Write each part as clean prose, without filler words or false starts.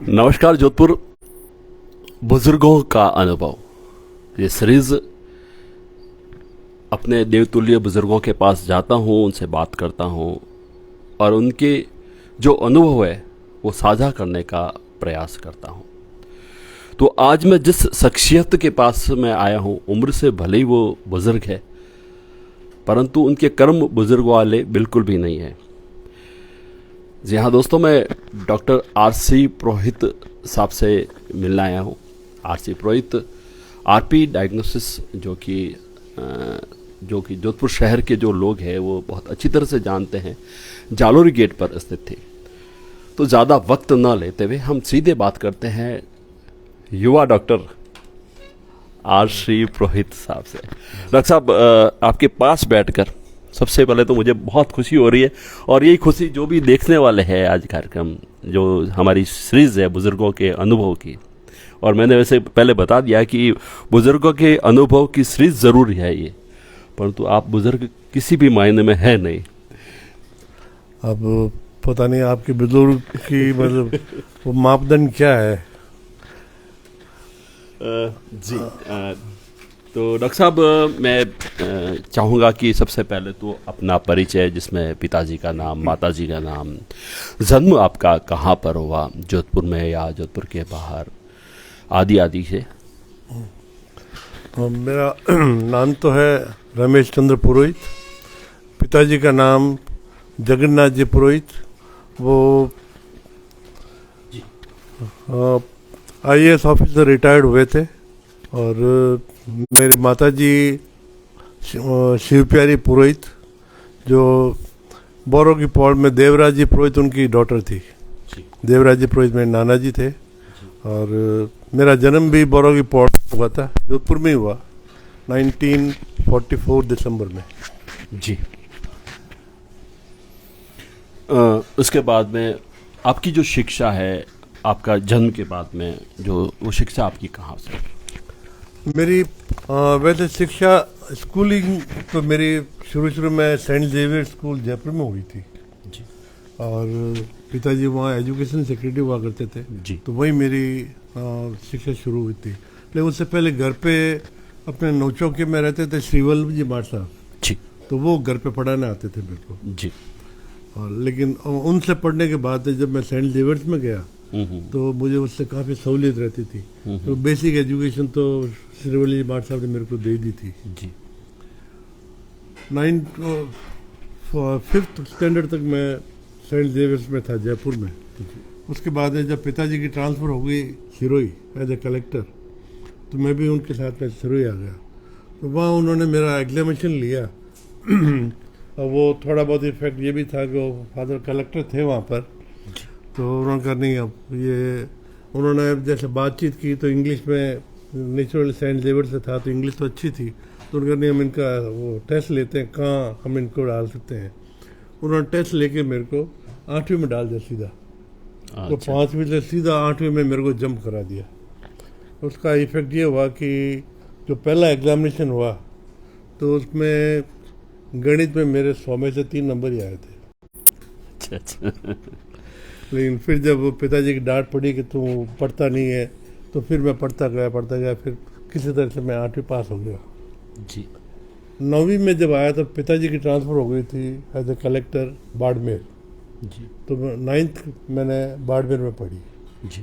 नमस्कार जोधपुर। बुजुर्गों का अनुभव, ये सीरीज अपने देवतुल्य बुजुर्गों के पास जाता हूँ, उनसे बात करता हूँ और उनके जो अनुभव है वो साझा करने का प्रयास करता हूँ। तो आज मैं जिस शख्सियत के पास मैं आया हूँ, उम्र से भले ही वो बुजुर्ग है परंतु उनके कर्म बुजुर्ग वाले बिल्कुल भी नहीं है। जी हाँ दोस्तों, मैं डॉक्टर आर.सी. पुरोहित साहब से मिलने आया हूँ। आर.सी. पुरोहित आरपी डायग्नोसिस जो कि जोधपुर शहर के जो लोग हैं वो बहुत अच्छी तरह से जानते हैं, जालोरी गेट पर स्थित थे। तो ज़्यादा वक्त न लेते हुए हम सीधे बात करते हैं युवा डॉक्टर आर.सी. पुरोहित साहब से। डॉक्टर साहब, आपके पास बैठकर सबसे पहले तो मुझे बहुत खुशी हो रही है और यही खुशी जो भी देखने वाले हैं आज कार्यक्रम, जो हमारी सीरीज़ है बुज़ुर्गों के अनुभव की। और मैंने वैसे पहले बता दिया कि बुज़ुर्गों के अनुभव की सीरीज़ ज़रूरी है ये, परंतु आप बुज़ुर्ग किसी भी मायने में है नहीं। अब पता नहीं आपके बुजुर्ग की मतलब वो मापदंड क्या है। जी तो डॉक्टर साहब, मैं चाहूँगा कि सबसे पहले तो अपना परिचय, जिसमें पिताजी का नाम, माताजी का नाम, जन्म आपका कहाँ पर हुआ, जोधपुर में या जोधपुर के बाहर, आदि आदि से। तो मेरा नाम तो है रमेश चंद्र पुरोहित। पिताजी का नाम जगन्नाथ जी पुरोहित। वो IAS ऑफिसर रिटायर्ड हुए थे। और मेरी माताजी शिवप्यारी पुरोहित, जो बोरो की पौड़ में देवराज जी पुरोहित उनकी डॉटर थी। देवराज जी पुरोहित मेरे नाना जी थे। और मेरा जन्म भी बोरो की पौड़ हुआ था, जोधपुर में ही हुआ, 1944 दिसंबर में। जी। उसके बाद में आपकी जो शिक्षा है, आपका जन्म के बाद में जो वो शिक्षा आपकी कहाँ से? मेरी वैसे शिक्षा स्कूलिंग तो मेरी शुरू में सेंट जेवियर स्कूल जयपुर में हुई थी जी। और पिताजी वहाँ एजुकेशन सेक्रेटरी हुआ करते थे जी। तो वही मेरी शिक्षा शुरू हुई थी। लेकिन उससे पहले घर पे अपने नौचौके में रहते थे श्रीवल्लभ जी भाट साहब जी। तो वो घर पे पढ़ाने आते थे मेरे को जी। और लेकिन उनसे पढ़ने के बाद जब मैं सेंट जेवियर्स में गया तो मुझे उससे काफ़ी सहूलियत रहती थी। तो बेसिक एजुकेशन तो श्रीवल्लभ जी भाट साहब ने मेरे को दे दी थी। जी। 5th स्टैंडर्ड तक मैं सेंट जेवियर्स में था जयपुर में। उसके बाद जब पिताजी की ट्रांसफ़र हो गई सिरोही एज ए कलेक्टर, तो मैं भी उनके साथ में सिरोही आ गया। तो वहाँ उन्होंने मेरा एग्जामिनेशन लिया और वो थोड़ा बहुत इफेक्ट ये भी था कि वो फादर कलेक्टर थे वहाँ पर। तो उन्होंने कहा नहीं, अब ये उन्होंने जैसे बातचीत की तो इंग्लिश में, नेचुरल सेंट जेवियर से था तो इंग्लिश तो अच्छी थी, तो उन्होंने कहा नहीं हम इनका वो टेस्ट लेते हैं, कहाँ हम इनको डाल सकते हैं। उन्होंने टेस्ट लेके मेरे को 8वीं में डाल दिया सीधा। तो 5वीं से सीधा 8वीं में मेरे को जंप करा दिया। उसका इफेक्ट ये हुआ कि जो पहला एग्जामिनेशन हुआ तो उसमें गणित में मेरे 100 में से 3 नंबर ही आए थे। अच्छा। लेकिन फिर जब पिताजी की डांट पड़ी कि तू पढ़ता नहीं है, तो फिर मैं पढ़ता गया, फिर किसी तरह से मैं 8वीं पास हो गया। जी। 9वीं में जब आया तब पिताजी की ट्रांसफ़र हो गई थी एज ए कलेक्टर बाड़मेर। जी। तो 9th मैंने बाड़मेर में पढ़ी। जी।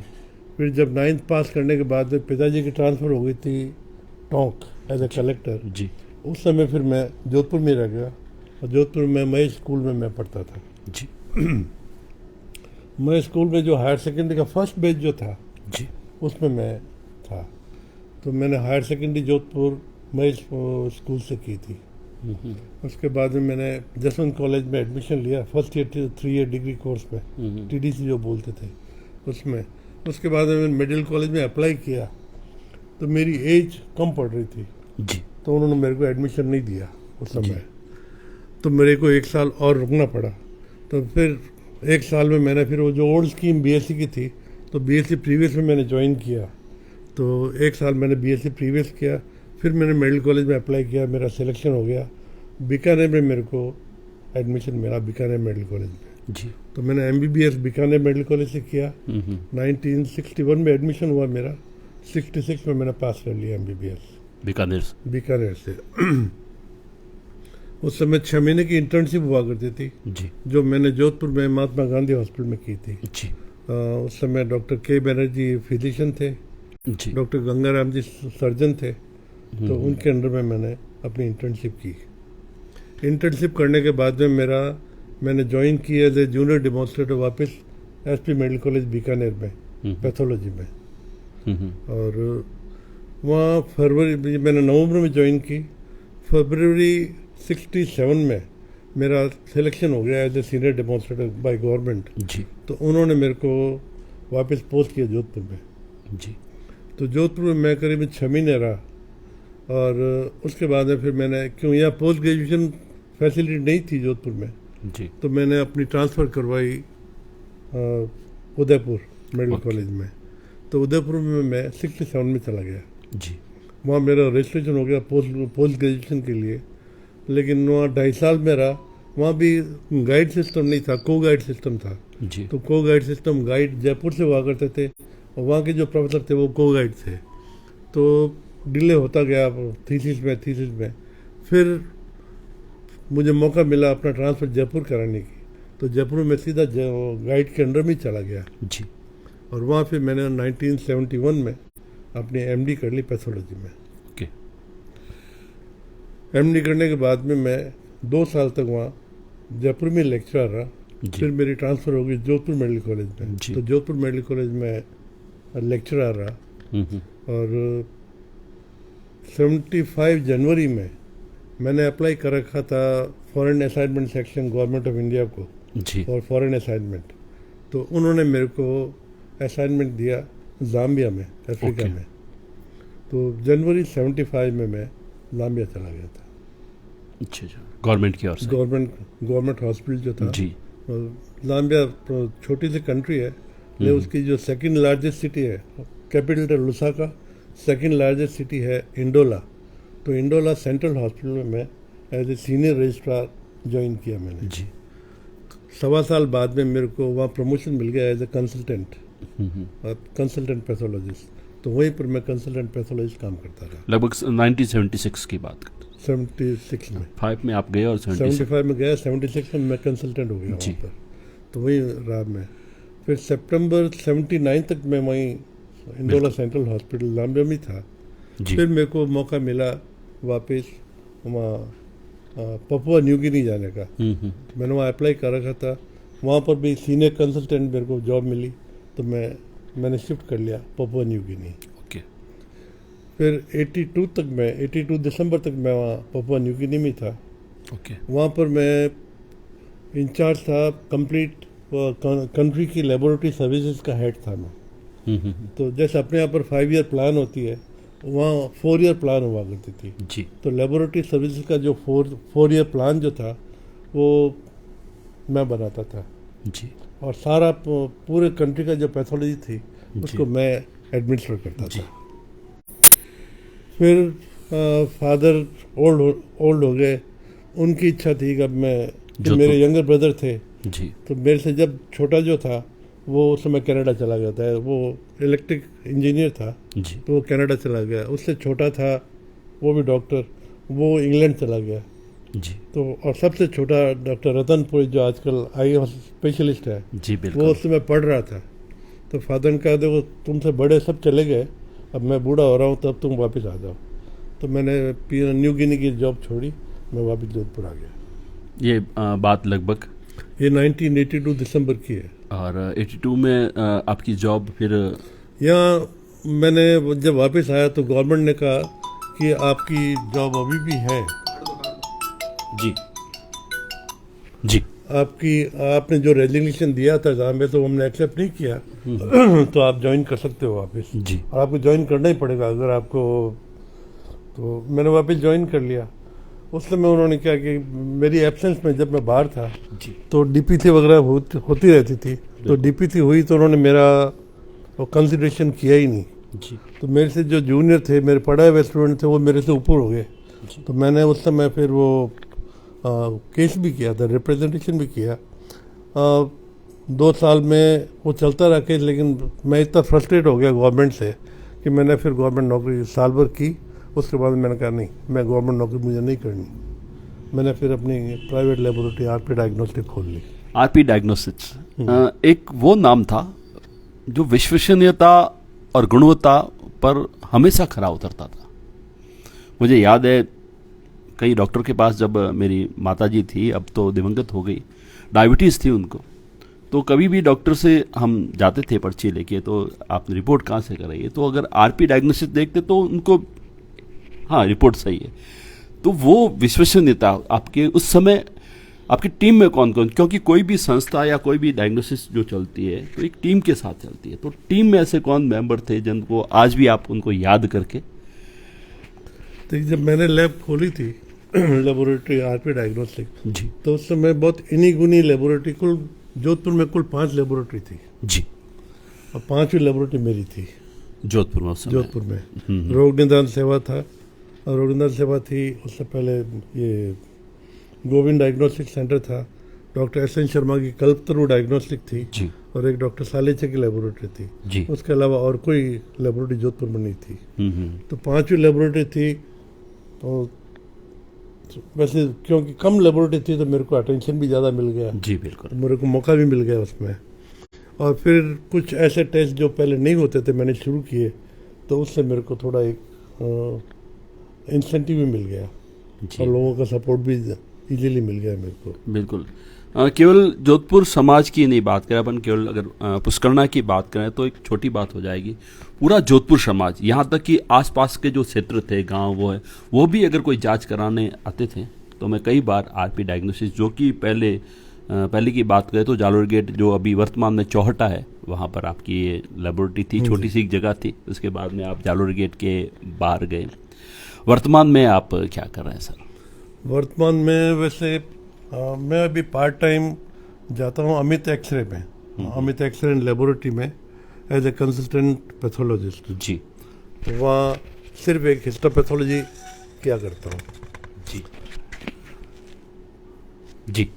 फिर जब 9th पास करने के बाद पिताजी की ट्रांसफ़र हो गई थी टोंक एज ए कलेक्टर। जी। उस समय फिर मैं जोधपुर में रह गया और जोधपुर में महेश स्कूल में मैं पढ़ता था। जी। मैं स्कूल में जो हायर सेकेंडरी का फर्स्ट बैच जो था जी। उसमें मैं था। तो मैंने higher secondary Jodhpur Mahesh school से की थी। उसके बाद में मैंने जसवंत कॉलेज में एडमिशन लिया, first year 3 year degree course में, TDC जो बोलते थे उसमें। उसके बाद में मैंने मेडिकल कॉलेज में अप्लाई किया तो मेरी एज कम पड़ रही थी जी। तो उन्होंने मेरे को एडमिशन नहीं दिया उस समय। तो मेरे को 1 साल और रुकना पड़ा। तो फिर 1 साल में मैंने फिर वो जो ओल्ड स्कीम BSc की थी तो BSc प्रीवियस में मैंने ज्वाइन किया। तो 1 साल मैंने BSc प्रीवियस किया, फिर मैंने मेडिकल कॉलेज में अप्लाई किया, मेरा सिलेक्शन हो गया। बीकानेर में मेरे को एडमिशन मिला, बीकानेर मेडिकल कॉलेज में। जी। तो मैंने MBBS बीकानेर मेडिकल कॉलेज से किया। 1961 में एडमिशन हुआ मेरा, 66 में मैंने पास कर लिया MBBS बीकानेर से। बीकानेर से। उस समय 6 महीने की इंटर्नशिप हुआ करती थी, जी जो मैंने जोधपुर में महात्मा गांधी हॉस्पिटल में की थी। जी उस समय डॉक्टर के बनर्जी फिजिशियन थे, जी। डॉक्टर गंगाराम जी सर्जन थे। तो उनके अंडर में मैंने अपनी इंटर्नशिप की। इंटर्नशिप करने के बाद में मैंने ज्वाइन किया एज ए जूनियर डेमोन्स्ट्रेटर वापस SP मेडिकल कॉलेज बीकानेर में, पैथोलॉजी में। और वहाँ फरवरी, मैंने नवंबर में ज्वाइन की। फरवरी 67 में मेरा सिलेक्शन हो गया as a senior demonstrator by government. जी तो उन्होंने मेरे को वापस पोस्ट किया जोधपुर में। जी तो जोधपुर में मैं करीब 6 महीने रहा। और उसके बाद में फिर मैंने, क्यों यहाँ पोस्ट ग्रेजुएशन फैसिलिटी नहीं थी जोधपुर में, जी। तो मैंने अपनी ट्रांसफ़र करवाई उदयपुर मेडिकल कॉलेज में। तो उदयपुर में मैं 67 में चला गया। जी वहाँ मेरा रजिस्ट्रेशन हो गया पोस्ट ग्रेजुएशन के लिए। लेकिन वहाँ 2.5 साल में रहा। वहाँ भी गाइड सिस्टम नहीं था, को गाइड सिस्टम था। जी तो को गाइड सिस्टम, गाइड जयपुर से हुआ करते थे और वहाँ के जो प्रोफेसर थे वो को गाइड थे। तो डिले होता गया थीसिस में। फिर मुझे मौका मिला अपना ट्रांसफ़र जयपुर कराने की। तो जयपुर में सीधा गाइड के अंडर में चला गया। जी। और वहाँ फिर मैंने 1971 में अपनी MD कर ली पैथोलॉजी में। ओके। MD करने के बाद में मैं 2 साल तक वहाँ जयपुर में लेक्चरर रहा। फिर मेरी ट्रांसफ़र हो गई जोधपुर मेडिकल कॉलेज में। तो जोधपुर मेडिकल कॉलेज में लेक्चरर रहा। और 75 जनवरी में मैंने अप्लाई कर रखा था foreign assignment section government of India को, जी। और फॉरेन असाइनमेंट। तो उन्होंने मेरे को असाइनमेंट दिया ज़ाम्बिया में, अफ्रीका में। तो जनवरी 75 में मैं ज़ाम्बिया चला गया था। अच्छा अच्छा। गवर्नमेंट की ओर से? गवर्नमेंट हॉस्पिटल जो था जी। ज़ाम्बिया छोटी सी कंट्री है, लेकिन उसकी जो सेकंड लार्जेस्ट सिटी है, कैपिटल है लुसाका, सेकंड लार्जेस्ट सिटी है इंडोला। तो इंडोला सेंट्रल हॉस्पिटल में मैं as a senior registrar join किया मैंने। जी। 1.25 साल बाद में मेरे को वहाँ प्रमोशन मिल गया एज ए कंसल्टेंट पैथोलॉजिस्ट। तो वहीं पर मैं कंसल्टेंट पैथोलॉजिस्ट काम करता रहा। लगभग 1976 की बात करते हैं। 76 में 5 में आप गए और 75 में गया, 76 में मैं कंसल्टेंट हो गया वहाँ पर। तो वहीं रहा मैं। फिर सितंबर 79 तक मैं वहीं इंडोला सेंट्रल हॉस्पिटल ज़ाम्बिया में था। फिर मेरे को मौका मिला वापस वहाँ पपुआ न्यू गिनी जाने का। मैंने वहाँ अप्लाई कर रखा था। वहाँ पर भी सीनियर कंसल्टेंट मेरे को जॉब मिली। तो मैंने शिफ्ट कर लिया पपुआ न्यू गिनी। ओके। फिर 82 दिसंबर तक मैं वहाँ पपुआ न्यू गिनी में था। ओके। वहाँ पर मैं इंचार्ज था, कंप्लीट कंट्री की लेबोरेटरी सर्विसेज का हेड था मैं। तो जैसे अपने यहाँ पर 5 ईयर प्लान होती है, वहाँ 4 ईयर प्लान हुआ करती थी। जी। तो लेबोरेटरी सर्विसेज का जो 4 ईयर प्लान जो था वो मैं बनाता था। जी। और सारा पूरे कंट्री का जो पैथोलॉजी थी उसको मैं एडमिनिस्टर करता था। फिर फादर ओल्ड हो गए। उनकी इच्छा थी कि अब मैं, मेरे यंगर ब्रदर थे। जी। तो मेरे से जब छोटा जो था वो उस समय कनाडा चला गया था। वो इलेक्ट्रिक इंजीनियर था। जी। तो वो कनाडा चला गया। उससे छोटा था वो भी डॉक्टर, वो इंग्लैंड चला गया। जी। तो और सबसे छोटा डॉक्टर रतनपुरी जो आजकल आई स्पेशलिस्ट है, जी बिल्कुल, वो उस समय पढ़ रहा था। तो फादर ने कहा देखो तुमसे बड़े सब चले गए, अब मैं बूढ़ा हो रहा हूँ, तब तुम वापस आ जाओ। तो मैंने न्यू गिनी की जॉब छोड़ी, मैं वापस जोधपुर आ गया। ये बात लगभग ये 1982 दिसंबर की है। और 82 में आपकी जॉब फिर यहाँ मैंने जब वापस आया तो गवर्नमेंट ने कहा कि आपकी जॉब अभी भी है। जी जी। आपने जो रेजिग्नेशन दिया था जहाँ में, तो हमने एक्सेप्ट नहीं किया। तो आप ज्वाइन कर सकते हो वापस। जी। और आपको ज्वाइन करना ही पड़ेगा अगर आपको। तो मैंने वापस ज्वाइन कर लिया। उस समय उन्होंने क्या कि मेरी एब्सेंस में जब मैं बाहर था जी, तो डीपीसी वगैरह होती रहती थी। तो डीपीसी हुई तो उन्होंने मेरा कंसिडरेशन किया ही नहीं। जी। तो मेरे से जो जूनियर थे, मेरे पढ़ाए हुए स्टूडेंट थे, वो मेरे से ऊपर हो गए। तो मैंने उस समय फिर वो केस भी किया था, रिप्रेजेंटेशन भी किया। 2 साल में वो चलता रहा केस, लेकिन मैं इतना फ्रस्ट्रेट हो गया गवर्नमेंट से कि मैंने फिर गवर्नमेंट नौकरी साल भर की। उसके बाद मैंने कहा नहीं, मैं गवर्नमेंट नौकरी मुझे नहीं करनी। मैंने फिर अपनी प्राइवेट लेबोरेटरी आरपी डायग्नोस्टिक खोल ली। आरपी डायग्नोस्टिक्स एक वो नाम था जो विश्वसनीयता और गुणवत्ता पर हमेशा खरा उतरता था। मुझे याद है कई डॉक्टर के पास जब मेरी माताजी थी, अब तो दिवंगत हो गई, डायबिटीज़ थी उनको, तो कभी भी डॉक्टर से हम जाते थे पर्ची लेके, तो आपने रिपोर्ट कहाँ से कराई है, तो अगर आरपी डायग्नोसिस देखते तो उनको हाँ रिपोर्ट सही है। तो वो विश्वसनीयता आपके उस समय आपकी टीम में कौन कौन, क्योंकि कोई भी संस्था या कोई भी डायग्नोसिस जो चलती है तो एक टीम के साथ चलती है, तो टीम में ऐसे कौन मेंबर थे जिनको आज भी आप उनको याद करके? तो जब मैंने लैब खोली थी लेबोरेटरी आरपी डायग्नोस्टिक जी तो उस समय बहुत इनी गुनी लेबोरेटरी, कुल जोधपुर में कुल 5 लेबोरेटरी थी जी, और 5वीं लेबोरेटरी मेरी थी जोधपुर में उस समय। जोधपुर में। रोग निदान सेवा था, और रोग निदान सेवा थी। उससे पहले ये गोविंद डायग्नोस्टिक सेंटर था, डॉक्टर एस एन शर्मा की कल्पतरु डायग्नोस्टिक थी जी और एक डॉक्टर सालेचे की लेबोरेटरी थी जी। उसके अलावा और कोई लेबोरेटरी जोधपुर में नहीं थी। हम्म। तो 5वीं लेबोरेटरी थी। तो वैसे क्योंकि कम लेबोरेटरी थी तो मेरे को अटेंशन भी ज़्यादा मिल गया, जी बिल्कुल। मेरे को मौका भी मिल गया उसमें। और फिर कुछ ऐसे टेस्ट जो पहले नहीं होते थे मैंने शुरू किए, तो उससे मेरे को थोड़ा एक इंसेंटिव भी मिल गया जी और लोगों का सपोर्ट भी इजीली मिल गया मेरे को। बिल्कुल। केवल जोधपुर समाज की नहीं बात करें अपन, केवल अगर पुष्करणा की बात करें तो एक छोटी बात हो जाएगी। पूरा जोधपुर समाज, यहाँ तक कि आसपास के जो क्षेत्र थे, गांव, वो भी अगर कोई जांच कराने आते थे तो मैं कई बार आरपी डायग्नोसिस, जो कि पहले की बात करें तो जालोर गेट जो अभी वर्तमान में चौहटा है, वहाँ पर आपकी ये लेबोरेटरी थी, छोटी सी एक जगह थी। उसके बाद में आप जालोर गेट के बाहर गए। वर्तमान में आप क्या कर रहे हैं सर? वर्तमान में वैसे मैं अभी पार्ट टाइम जाता हूँ अमित एक्सरे में, अमित एक्सरे एंड लेबोरेटरी में एज ए कंसल्टेंट पैथोलॉजिस्ट। जी। तो वहाँ सिर्फ एक हिस्टोपैथोलॉजी क्या करता हूँ। जी जी।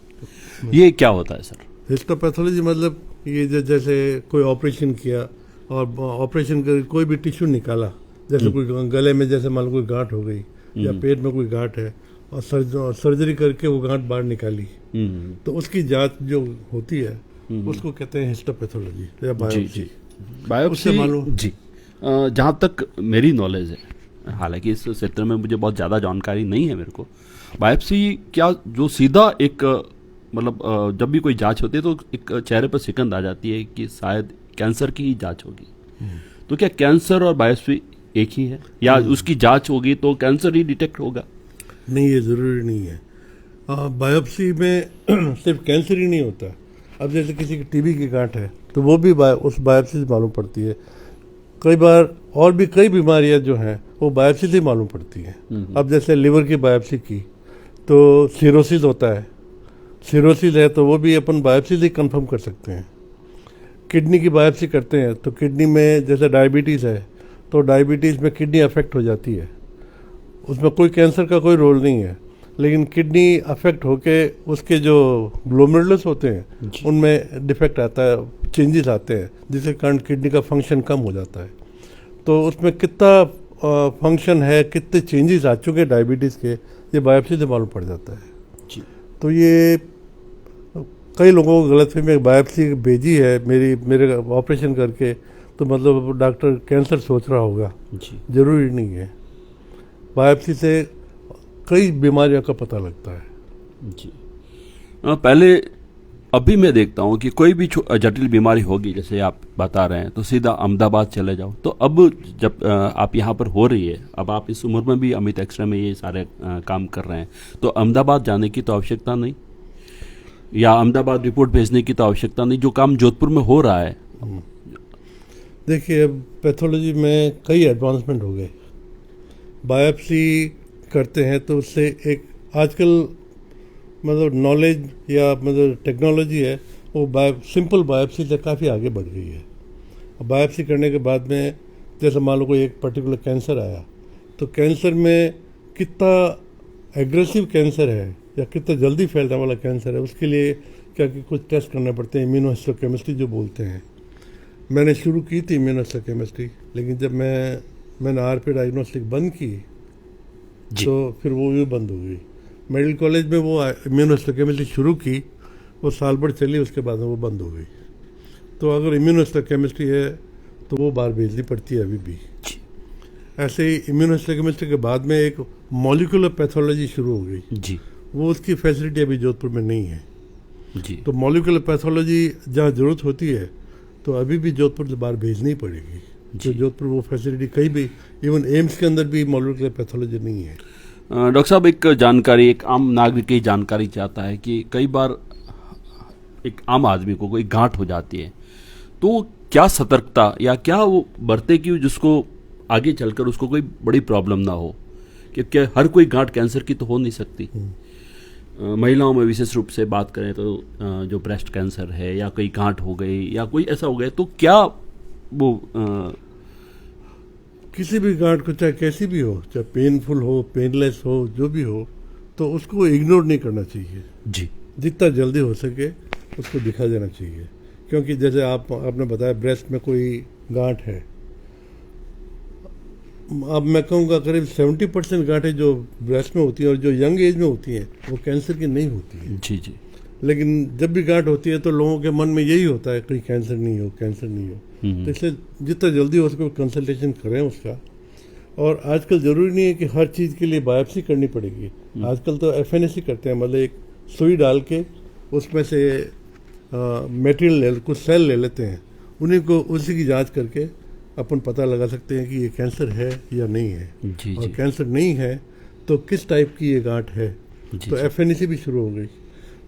ये क्या होता है सर? हिस्टोपैथोलॉजी मतलब ये जैसे कोई ऑपरेशन किया और ऑपरेशन कर कोई भी टिश्यू निकाला, जैसे कोई गले में जैसे मान लो कोई गांठ हो गई या पेट में कोई गांठ है और सर्जरी करके वो गांठ बाहर निकाली, तो उसकी जांच जो होती है उसको कहते हैं हिस्टोपैथोलॉजी या बायोप्सी। बायोप्सी मालूम जी। जहाँ तक मेरी नॉलेज है, हालांकि इस क्षेत्र में मुझे बहुत ज़्यादा जानकारी नहीं है मेरे को, बायोप्सी क्या जो सीधा एक मतलब जब भी कोई जांच होती है तो एक चेहरे पर सिकंद आ जाती है कि शायद कैंसर की ही जांच होगी, तो क्या कैंसर और बायोप्सी एक ही है, या उसकी जांच होगी तो कैंसर ही डिटेक्ट होगा? नहीं, ये ज़रूरी नहीं है। बायोप्सी में सिर्फ कैंसर ही नहीं होता। अब जैसे किसी की टीबी की गांठ है तो वो भी उस बायोप्सी से मालूम पड़ती है। कई बार और भी कई बीमारियां जो हैं वो बायोप्सी से मालूम पड़ती हैं। अब जैसे लिवर की बायोप्सी की तो सिरोसिस होता है, सिरोसिस है तो वो भी अपन बायोप्सी से कंफर्म कर सकते हैं। किडनी की बायोप्सी करते हैं तो किडनी में जैसे डायबिटीज़ है तो डायबिटीज़ में किडनी अफेक्ट हो जाती है, उसमें कोई कैंसर का कोई रोल नहीं है, लेकिन किडनी अफेक्ट होके उसके जो ग्लोमेरुलस होते हैं उनमें डिफेक्ट आता है, चेंजेस आते हैं, जिसके कारण किडनी का फंक्शन कम हो जाता है। तो उसमें कितना फंक्शन है, कितने चेंजेस आ चुके हैं डायबिटीज़ के, ये बायोप्सी से मालूम पड़ जाता है जी। तो ये कई लोगों को गलतफहमी बायोप्सी भेजी है मेरे ऑपरेशन करके तो मतलब डॉक्टर कैंसर सोच रहा होगा जी। ज़रूरी नहीं है। बायोप्सी से कई बीमारियों का पता लगता है जी। पहले अभी मैं देखता हूँ कि कोई भी जटिल बीमारी होगी, जैसे आप बता रहे हैं, तो सीधा अहमदाबाद चले जाओ। तो अब जब आप यहाँ पर हो रही है, अब आप इस उम्र में भी अमित एक्सरे में ये सारे काम कर रहे हैं, तो अहमदाबाद जाने की तो आवश्यकता नहीं, या अहमदाबाद रिपोर्ट भेजने की तो आवश्यकता नहीं, जो काम जोधपुर में हो रहा है। देखिए, अब पैथोलॉजी में कई एडवांसमेंट हो गए। बायोप्सी करते हैं तो उससे एक आजकल मतलब नॉलेज या मतलब टेक्नोलॉजी है वो सिंपल बायोप्सी से काफ़ी आगे बढ़ गई है। बायोप्सी करने के बाद में जैसे मान लो कोई एक पर्टिकुलर कैंसर आया तो कैंसर में कितना एग्रेसिव कैंसर है या कितना जल्दी फैलने वाला कैंसर है, उसके लिए क्या कि कुछ टेस्ट करने पड़ते हैं, इम्यूनोहिस्टोकेमिस्ट्री जो बोलते हैं। मैंने शुरू की थी इम्यूनोहिस्टोकेमिस्ट्री, लेकिन जब मैंने आरपी डायग्नोस्टिक बंद की जी। तो फिर वो भी बंद हो गई। मेडिकल कॉलेज में वो इम्यूनोहिस्टोकेमिस्ट्री शुरू की, वो साल भर चली, उसके बाद में वो बंद हो गई। तो अगर इम्यूनोहिस्टोकेमिस्ट्री है तो वो बाहर भेजनी पड़ती है अभी भी। जी। ऐसे ही इम्यूनोहिस्टोकेमिस्ट्री के बाद में एक मॉलिक्यूलर पैथोलॉजी शुरू हो गई, जी। वो उसकी फैसिलिटी अभी जोधपुर में नहीं है। जी। तो मॉलिक्यूलर पैथोलॉजी जहाँ ज़रूरत होती है तो अभी भी जोधपुर से बाहर भेजनी पड़ेगी। तो जोधपुर वो फैसिलिटी कहीं भी, इवन एम्स के अंदर भी मॉलिक्यूलर पैथोलॉजी नहीं है। डॉक्टर साहब, एक जानकारी, एक आम नागरिक की जानकारी चाहता है कि कई बार एक आम आदमी को कोई गांठ हो जाती है तो क्या सतर्कता या क्या वो बरते कि जिसको आगे चलकर उसको कोई बड़ी प्रॉब्लम ना हो, क्योंकि हर कोई गांठ कैंसर की तो हो नहीं सकती। महिलाओं में विशेष रूप से बात करें तो जो ब्रेस्ट कैंसर है या कोई गांठ हो गई या कोई ऐसा हो गया, तो क्या वो किसी भी गांठ को चाहे कैसी भी हो, चाहे पेनफुल हो, पेनलेस हो, जो भी हो, तो उसको इग्नोर नहीं करना चाहिए। जी। जितना जल्दी हो सके उसको दिखा देना चाहिए। क्योंकि जैसे आपने बताया ब्रेस्ट में कोई गांठ है, अब मैं कहूँगा करीब 70% गांठें जो ब्रेस्ट में होती हैं और जो यंग एज में होती हैं वो कैंसर की नहीं होती है। जी। जी। लेकिन जब भी गांठ होती है तो लोगों के मन में यही होता है कि कैंसर नहीं हो, कैंसर नहीं हो। तो इसलिए जितना जल्दी हो सके कंसल्टेशन करें उसका। और आजकल ज़रूरी नहीं है कि हर चीज़ के लिए बायोप्सी करनी पड़ेगी। आजकल तो एफएनएसी करते हैं, मतलब एक सुई डाल के उसमें से मटेरियल कुछ सेल ले लेते हैं, उन्हीं को उसी की जांच करके अपन पता लगा सकते हैं कि ये कैंसर है या नहीं है। जी। और जी। कैंसर नहीं है तो किस टाइप की ये गांठ है। जी। तो एफएनएसी भी शुरू हो गई।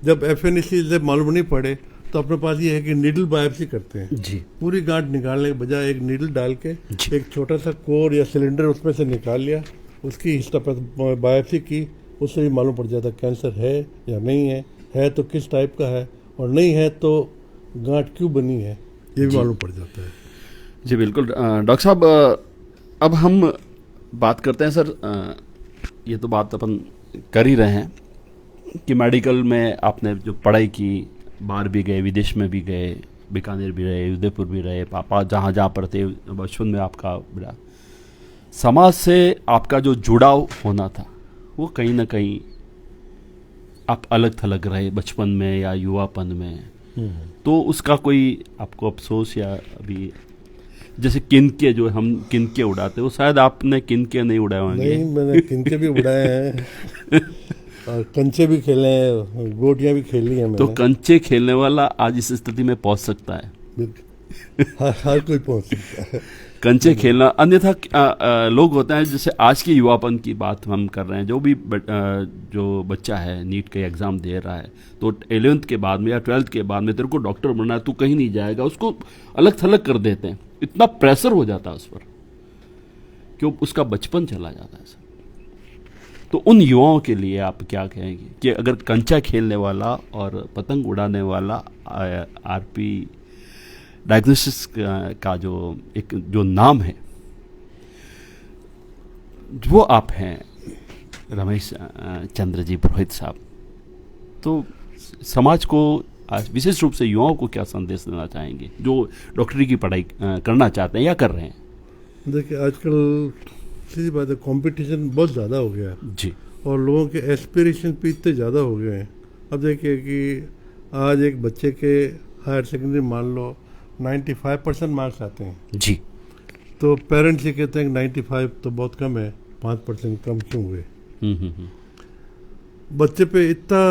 जब एफएनएसी से मालूम नहीं पड़े तो अपने पास ये है कि नीडल बायोप्सी करते हैं। जी। पूरी गांठ निकालने के बजाय एक नीडल डाल के जी। एक छोटा सा कोर या सिलेंडर उसमें से निकाल लिया, उसकी बायोप्सी की, उससे भी मालूम पड़ जाता कैंसर है या नहीं है तो किस टाइप का है, और नहीं है तो गांठ क्यों बनी है ये भी मालूम पड़ जाता है। जी बिल्कुल। डॉक्टर साहब, अब हम बात करते हैं सर, ये तो बात अपन कर ही रहे हैं कि मेडिकल में आपने जो पढ़ाई की, बाहर भी गए, विदेश में भी गए, बीकानेर भी रहे, उदयपुर भी रहे, पापा जहाँ जहाँ पढ़ते बचपन में आपका बड़ा समाज से आपका जो जुड़ाव होना था वो कहीं ना कहीं आप अलग थलग रहे बचपन में या युवापन में। तो उसका कोई आपको अफसोस या अभी जैसे किनके जो हम किनके उड़ाते, वो शायद आपने किनके नहीं उड़ाए होंगे? नहीं, मैंने किनके भी उड़ाए हैं और कंचे भी खेले हैं, गोटियां भी खेली हैं मैंने। तो कंचे खेलने वाला आज इस स्थिति में पहुंच सकता है? हर कोई पहुंच सकता है कंचे खेलना। अन्यथा लोग होते हैं, जैसे आज के युवापन की बात हम कर रहे हैं, जो भी जो बच्चा है नीट के एग्ज़ाम दे रहा है तो 11th के बाद में या 12th के बाद में तेरे को डॉक्टर बनना है, तू कहीं नहीं जाएगा, उसको अलग थलग कर देते हैं। इतना प्रेशर हो जाता है उस पर कि उसका बचपन चला जाता है सर। तो उन युवाओं के लिए आप क्या कहेंगे कि अगर कंचा खेलने वाला और पतंग उड़ाने वाला आरपी डायग्नोसिस का जो एक जो नाम है वो आप हैं रमेश चंद्र जी पुरोहित साहब, तो समाज को आज विशेष रूप से युवाओं को क्या संदेश देना चाहेंगे जो डॉक्टरी की पढ़ाई करना चाहते हैं या कर रहे हैं? देखिए, आजकल सीधी बात है, कंपटीशन बहुत ज़्यादा हो गया है जी। और लोगों के एस्पिरेशन भी इतने ज़्यादा हो गए हैं। अब देखिए कि आज एक बच्चे के हायर सेकेंडरी मान लो 95% मार्क्स आते हैं जी। तो पेरेंट्स ये कहते हैं कि 95 तो बहुत कम है, 5% कम क्यों हुए। बच्चे पे इतना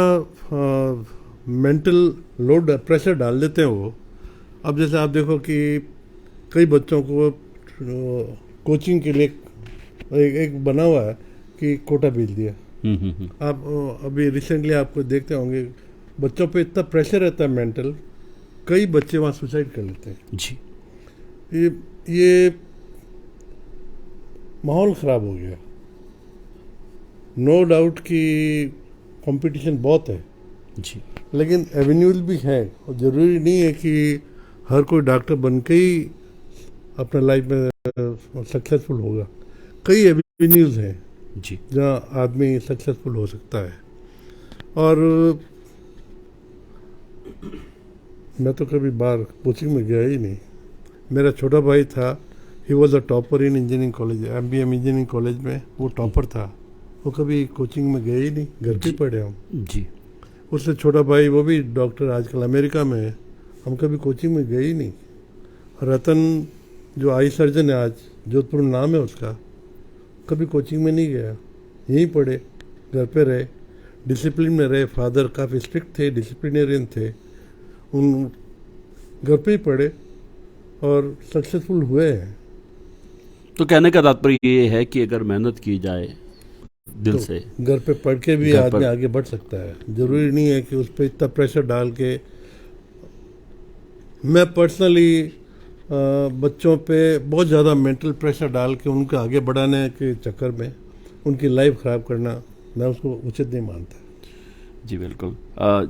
मेंटल लोड प्रेशर डाल देते हैं वो। अब जैसे आप देखो कि कई बच्चों को कोचिंग के लिए एक बना हुआ है कि कोटा भेज दिया। आप अभी रिसेंटली आपको देखते होंगे बच्चों पे इतना प्रेशर रहता है मेंटल, कई बच्चे वहाँ सुसाइड कर लेते हैं। जी। ये माहौल ख़राब हो गया। नो डाउट कि कंपटीशन बहुत है जी, लेकिन एवेन्यूज भी हैं और ज़रूरी नहीं है कि हर कोई डॉक्टर बन के ही अपने लाइफ में सक्सेसफुल होगा। कई एवेन्यूज हैं जी, जहाँ आदमी सक्सेसफुल हो सकता है। और मैं तो कभी बाहर कोचिंग में गया ही नहीं। मेरा छोटा भाई था, he was a topper in engineering college, MBM engineering college में वो टॉपर था। वो कभी कोचिंग में गए ही नहीं, घर पे ही पढ़े हम। जी। उससे छोटा भाई वो भी डॉक्टर आजकल अमेरिका में है, हम कभी कोचिंग में गए ही नहीं। रतन जो आई सर्जन है आज, जोधपुर में नाम है उसका, कभी कोचिंग में नहीं गया, यहीं पढ़े, घर पे रहे, डिसिप्लिन में रहे। फादर काफ़ी स्ट्रिक्ट थे, डिसिप्लिनेरियन थे, उन घर पे ही पढ़े और सक्सेसफुल हुए हैं। तो कहने का तात्पर्य ये है कि अगर मेहनत की जाए दिल तो से, घर पे पढ़ के भी घर आदमी पर- आगे बढ़ सकता है। ज़रूरी नहीं है कि उस पर इतना प्रेशर डाल के। मैं पर्सनली बच्चों पे बहुत ज़्यादा मेंटल प्रेशर डाल के उनको आगे बढ़ाने के चक्कर में उनकी लाइफ ख़राब करना, मैं उसको उचित नहीं मानता। जी बिल्कुल।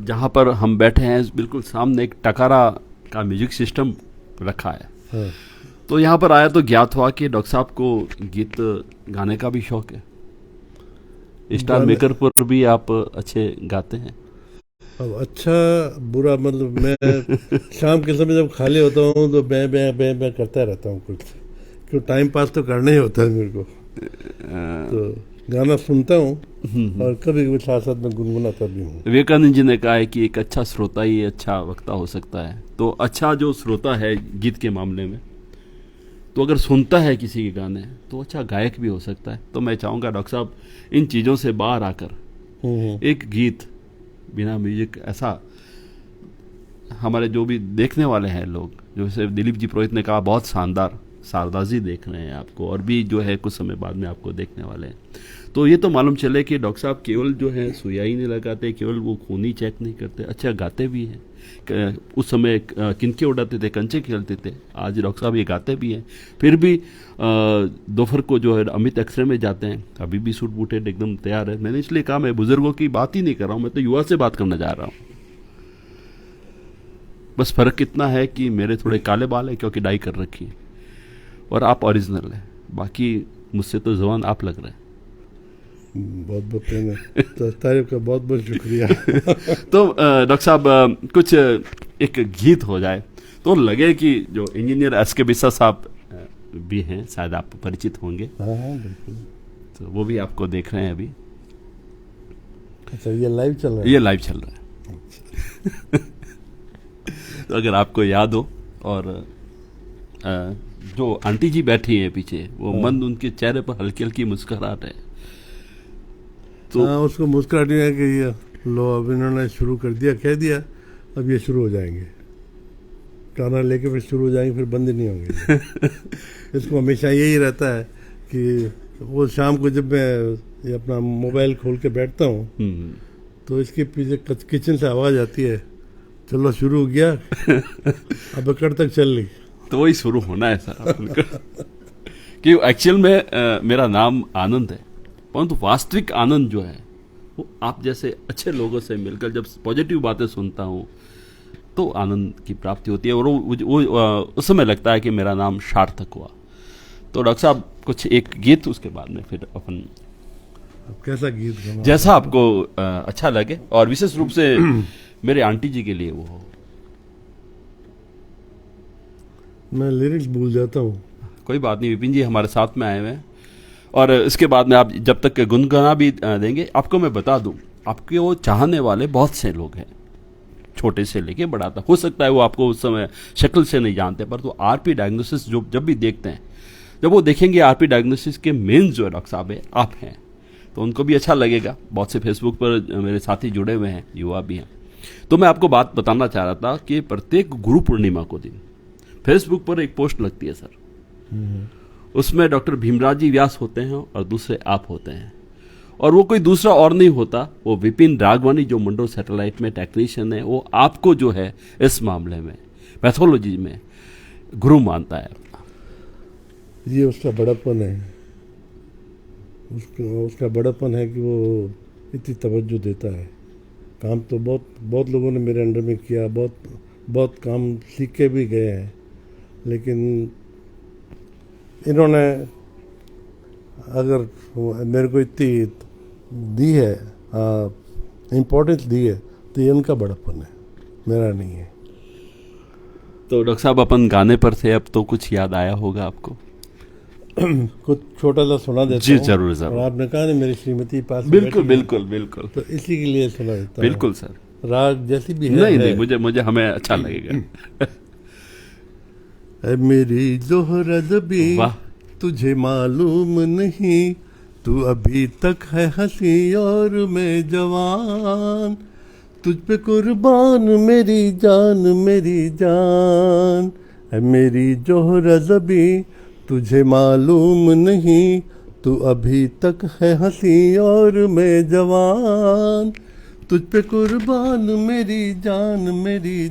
जहाँ पर हम बैठे हैं बिल्कुल सामने एक टकारा का म्यूजिक सिस्टम रखा है। हाँ, तो यहाँ पर आया तो ज्ञात हुआ कि डॉक्टर साहब को गीत गाने का भी शौक है। स्टार गाने- मेकर पर भी आप अच्छे गाते हैं। अब अच्छा बुरा मतलब मैं शाम के समय जब खाली होता हूँ तो मैं करता रहता हूँ कुछ, क्यों टाइम पास तो करना ही होता है मेरे को। तो गाना सुनता हूँ और कभी कभी साथ साथ में गुनगुनाता भी हूँ। विवेकानंद जी ने कहा है कि एक अच्छा श्रोता ही अच्छा वक्ता हो सकता है। तो अच्छा जो श्रोता है गीत के मामले में, तो अगर सुनता है किसी के गाने तो अच्छा गायक भी हो सकता है। तो मैं चाहूँगा डॉक्टर साहब इन चीज़ों से बाहर आकर एक गीत बिना म्यूजिक, ऐसा हमारे जो भी देखने वाले हैं लोग, जैसे दिलीप जी पुरोहित ने कहा बहुत शानदार शारदाजी देख रहे हैं आपको, और भी जो है कुछ समय बाद में आपको देखने वाले हैं। तो ये तो मालूम चले कि डॉक्टर साहब केवल जो है सुइया ही नहीं लगाते, केवल वो खून ही चेक नहीं करते, अच्छा गाते भी हैं। उस समय किनके उड़ाते थे, कंचे खेलते थे, आज डॉक्टर साहब ये गाते भी हैं। फिर भी दोपहर को जो है अमित एक्सरे में जाते हैं, अभी भी सूट बूटेड एकदम तैयार है। मैंने इसलिए कहा मैं बुजुर्गों की बात ही नहीं कर रहा हूँ, मैं तो युवा से बात करना चाह रहा हूँ। बस फर्क इतना है कि मेरे थोड़े काले बाल है क्योंकि डाई कर रखी है, और आप ओरिजिनल है। बाकी मुझसे तो जवान आप लग रहे हैं। बहुत बहुत तो तारीफ का बहुत बहुत शुक्रिया। तो डॉक्टर साहब कुछ एक गीत हो जाए तो लगे कि जो इंजीनियर एस के बिस्सा साहब भी हैं, शायद आप परिचित होंगे। हाँ हाँ बिल्कुल। तो वो भी आपको देख रहे हैं अभी। अच्छा ये लाइव चल रहा है? ये लाइव चल रहा है। तो अगर आपको याद हो, और जो आंटी जी बैठी हैं पीछे, वो मन उनके चेहरे पर हल्की हल्की मुस्कुराहट है। तो हाँ, उसको मुस्कुराहट है कि ये लो अब इन्होंने शुरू कर दिया, कह दिया, अब ये शुरू हो जाएंगे, गाना लेके फिर शुरू हो जाएंगे, फिर बंद नहीं होंगे। इसको हमेशा यही रहता है कि वो शाम को जब मैं ये अपना मोबाइल खोल के बैठता हूँ तो इसके पीछे किचन से आवाज़ आती है, चलो शुरू हो गया, अब कड़ तक चल रही। तो वही शुरू होना है सर। कि एक्चुअल में मेरा नाम आनंद है, परंतु वास्तविक आनंद जो है वो आप जैसे अच्छे लोगों से मिलकर जब पॉजिटिव बातें सुनता हूँ तो आनंद की प्राप्ति होती है, और वो उस समय लगता है कि मेरा नाम सार्थक हुआ। तो डॉक्टर साहब कुछ एक गीत, उसके बाद में फिर अपन अब कैसा गीत गाना? जैसा आपको अच्छा लगे, और विशेष रूप से मेरे आंटी जी के लिए वो हो। मैं लिरिक्स भूल जाता हूँ। कोई बात नहीं, विपिन जी हमारे साथ में आए हुए हैं, और इसके बाद में आप जब तक गुनगुना भी देंगे, आपको मैं बता दूं, आपके वो चाहने वाले बहुत से लोग हैं, छोटे से लेके बड़ा तक। हो सकता है वो आपको उस समय शक्ल से नहीं जानते, पर तो आरपी डायग्नोसिस जो जब भी देखते हैं, जब वो देखेंगे आरपी डायग्नोसिस के मेन जो डॉक्टर साहब है आप हैं, तो उनको भी अच्छा लगेगा। बहुत से फेसबुक पर मेरे साथी जुड़े हुए हैं, युवा भी हैं। तो मैं आपको बात बताना चाह रहा था कि प्रत्येक गुरु पूर्णिमा को दिन फेसबुक पर एक पोस्ट लगती है सर, उसमें डॉक्टर भीमराज जी व्यास होते हैं और दूसरे आप होते हैं, और वो कोई दूसरा और नहीं होता, वो विपिन राघवानी जो मुंडो सैटेलाइट में टेक्नीशियन है, वो आपको जो है इस मामले में पैथोलॉजी में गुरु मानता है। ये उसका बड़ापन है, उसका बड़ापन है कि वो इतनी तवज्जो देता है। काम तो बहुत लोगों ने मेरे अंडर में किया, बहुत काम सीख के भी गए हैं, लेकिन इन्होंने अगर मेरे को इतनी दी है, इम्पोर्टेंस दी है, तो ये उनका बड़ापन है। मेरा नहीं है। तो डॉक्टर साहब अपन गाने पर थे, अब तो कुछ याद आया होगा आपको? कुछ छोटा सा सुना देता जी हूँ। जरूर जरूर। और आपने कहा ना मेरी श्रीमती पास में बिल्कुल बैठी है, बिल्कुल बिल्कुल तो इसी के लिए सुना देता हूँ। बिल्कुल सर। राग जैसी भी है नहीं है। नहीं, मुझे मुझे हमें अच्छा लगेगा। ऐ मेरी जोहरज़बी वाह। तुझे मालूम नहीं, तू अभी तक है हंसी और मैं जवान, तुझ पे कुर्बान मेरी जान मेरी जान। ऐ मेरी जोहरज़बी तुझे मालूम नहीं, तू अभी तक है हंसी और मैं जवान, तुझ पे कुर्बान मेरी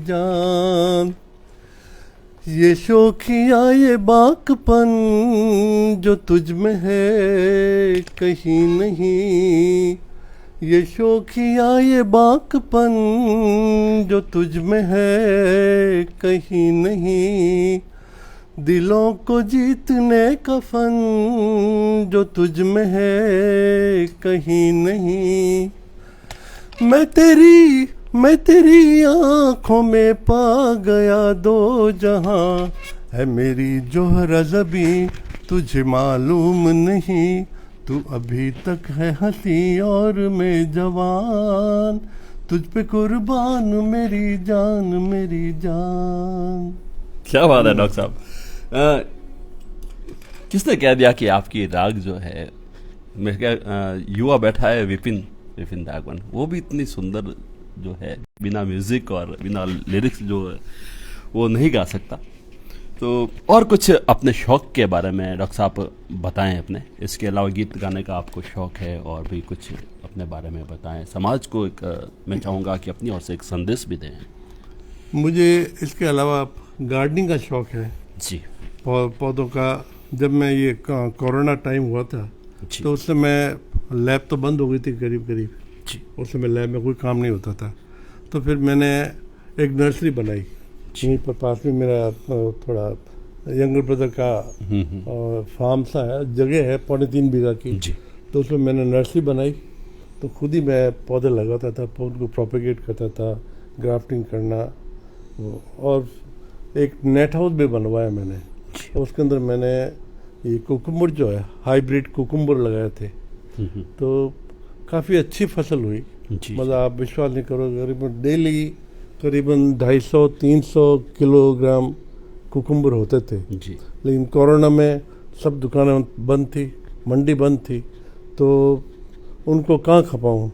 जान। ये शौकिया ये बाकपन जो तुझ में है कहीं नहीं, ये शौकिया ये बाकपन जो तुझ में है कहीं नहीं, दिलों को जीतने का फन जो तुझ में है कहीं नहीं। मैं तेरी आँखों में पा गया दो जहां, है मेरी जोहरज़बी तुझे मालूम नहीं, तू अभी तक है हंसी और मैं जवान, तुझ पे कुर्बान मेरी जान। क्या बात है डॉक्टर साहब। किसने कह दिया कि आपकी राग जो है, मैं क्या युवा बैठा है विपिन राघवन, वो भी इतनी सुंदर जो है, बिना म्यूजिक और बिना लिरिक्स जो है वो नहीं गा सकता। तो और कुछ अपने शौक के बारे में डॉक्टर साहब बताएं अपने, इसके अलावा गीत गाने का आपको शौक है और भी कुछ अपने बारे में बताएं, समाज को एक मैं चाहूँगा कि अपनी ओर से एक संदेश भी दें। मुझे इसके अलावा गार्डनिंग का शौक है जी पौधों का। जब मैं ये कोरोना टाइम हुआ था जी तो उस समय लैब तो बंद हो गई थी करीब जी उस समय लैब में कोई काम नहीं होता था, तो फिर मैंने एक नर्सरी बनाई यहीं पर पास में। मेरा थोड़ा यंगर ब्रदर का फार्म सा है, जगह है 3.5 बीघा की, जी तो उसमें मैंने नर्सरी बनाई। तो खुद ही मैं पौधे लगाता था, पौधों को प्रोपेगेट करता था, ग्राफ्टिंग करना, और एक नेट हाउस भी बनवाया मैंने। उसके अंदर मैंने ये कुकुम्बर जो है हाइब्रिड कुकुम्बर लगाए थे, तो काफ़ी अच्छी फसल हुई। जी मतलब आप विश्वास नहीं करोगे, करीबन डेली करीबन 250-300 किलोग्राम कुकुम्बर होते थे। जी लेकिन कोरोना में सब दुकानें बंद थी, मंडी बंद थी, तो उनको कहाँ खपाऊँ।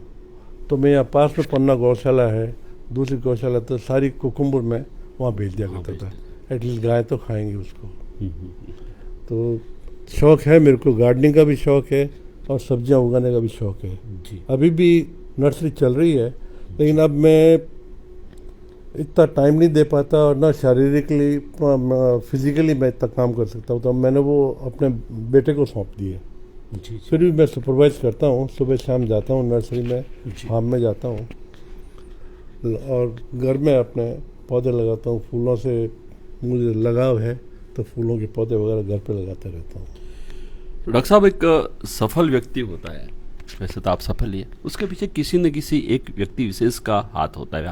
तो मैं यहाँ पास में पन्ना गौशाला है, दूसरी गौशाला, तो सारी कुकुम्बर में वहाँ भेज दिया करता था, एटलीस्ट गाय तो खाएंगी उसको। तो शौक़ है मेरे को, गार्डनिंग का भी शौक़ है और सब्जियां उगाने का भी शौक़ है। जी अभी भी नर्सरी चल रही है, लेकिन अब मैं इतना टाइम नहीं दे पाता और ना शारीरिकली फिजिकली मैं इतना काम कर सकता हूँ, तो मैंने वो अपने बेटे को सौंप दी है। जी फिर भी मैं सुपरवाइज करता हूँ, सुबह शाम जाता हूँ नर्सरी में, जी। फार्म में जाता हूँ, और घर में अपने पौधे लगाता हूँ। फूलों से मुझे लगाव है, तो फूलों के पौधे वगैरह घर पे लगाते रहता हूँ। डॉक्टर साहब, एक सफल व्यक्ति होता है, वैसे तो आप सफल ही है, उसके पीछे किसी न किसी एक व्यक्ति विशेष का हाथ होता है।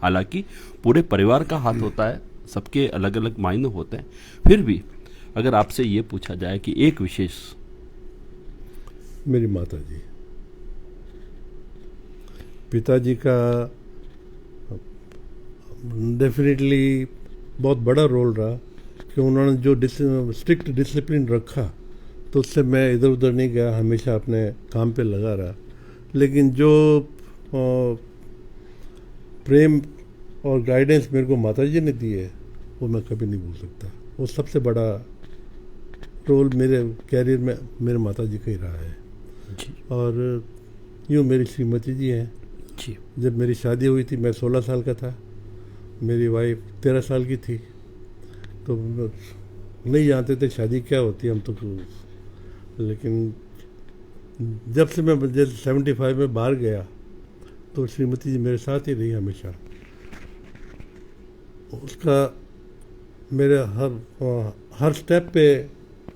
हालांकि पूरे परिवार का हाथ होता है, सबके अलग अलग मायने होते हैं, फिर भी अगर आपसे ये पूछा जाए कि एक विशेष। मेरी माता जी, पिताजी का डेफिनेटली बहुत बड़ा रोल रहा कि उन्होंने जो स्ट्रिक्ट डिसिप्लिन रखा, तो उससे मैं इधर उधर नहीं गया, हमेशा अपने काम पे लगा रहा। लेकिन जो प्रेम और गाइडेंस मेरे को माता जी ने दी है, वो मैं कभी नहीं भूल सकता। वो सबसे बड़ा रोल मेरे कैरियर में मेरे माता जी का ही रहा है। जी और यूँ मेरी श्रीमती जी हैं। जी जब मेरी शादी हुई थी मैं 16 साल का था, मेरी वाइफ 13 साल की थी, तो नहीं जानते थे शादी क्या होती है हम तो। लेकिन जब से मैं जैसे 75 में बाहर गया, तो श्रीमती जी मेरे साथ ही रही हमेशा। उसका मेरे हर स्टेप पे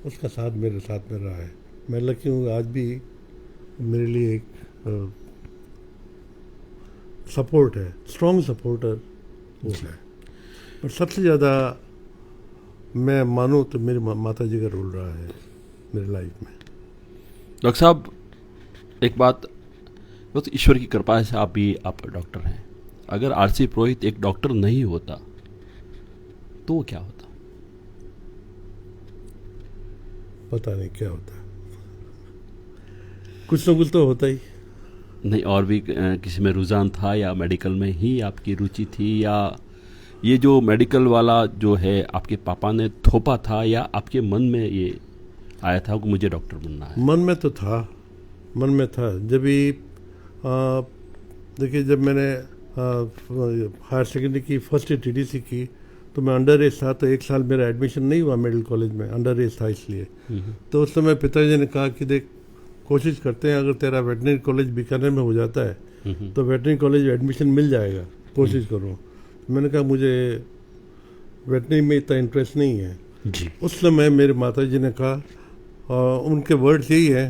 उसका साथ मेरे साथ में रहा है। मैं लकी हूँ, आज भी मेरे लिए एक सपोर्ट है, स्ट्रॉन्ग सपोर्टर वो है। और सबसे ज़्यादा मैं मानूँ तो मेरी माता जी का रोल रहा है मेरी लाइफ में। डॉक्टर साहब, एक बात, बस ईश्वर की कृपा से आप डॉक्टर हैं। अगर आरसी पुरोहित एक डॉक्टर नहीं होता तो वो क्या होता? पता नहीं क्या होता, कुछ ना कुछ तो होता ही। नहीं, और भी किसी में रुझान था या मेडिकल में ही आपकी रुचि थी, या ये जो मेडिकल वाला जो है आपके पापा ने थोपा था, या आपके मन में ये आया था कि मुझे डॉक्टर बनना है? मन में तो था, मन में था। जब भी देखिए, जब मैंने हायर सेकेंडरी की फर्स्ट ईयर टीडीसी की तो मैं अंडर एज था, तो एक साल मेरा एडमिशन नहीं हुआ मेडिकल कॉलेज में, अंडर एज था इसलिए। तो उस समय पिताजी ने कहा कि देख, कोशिश करते हैं, अगर तेरा वेटनरी कॉलेज बीकानेर में हो जाता है तो वेटनरी कॉलेज में एडमिशन मिल जाएगा, कोशिश करो। मैंने कहा मुझे वेटनरी में इतना इंटरेस्ट नहीं है जी। उस समय मेरे माता जी ने कहा, उनके वर्ड्स यही है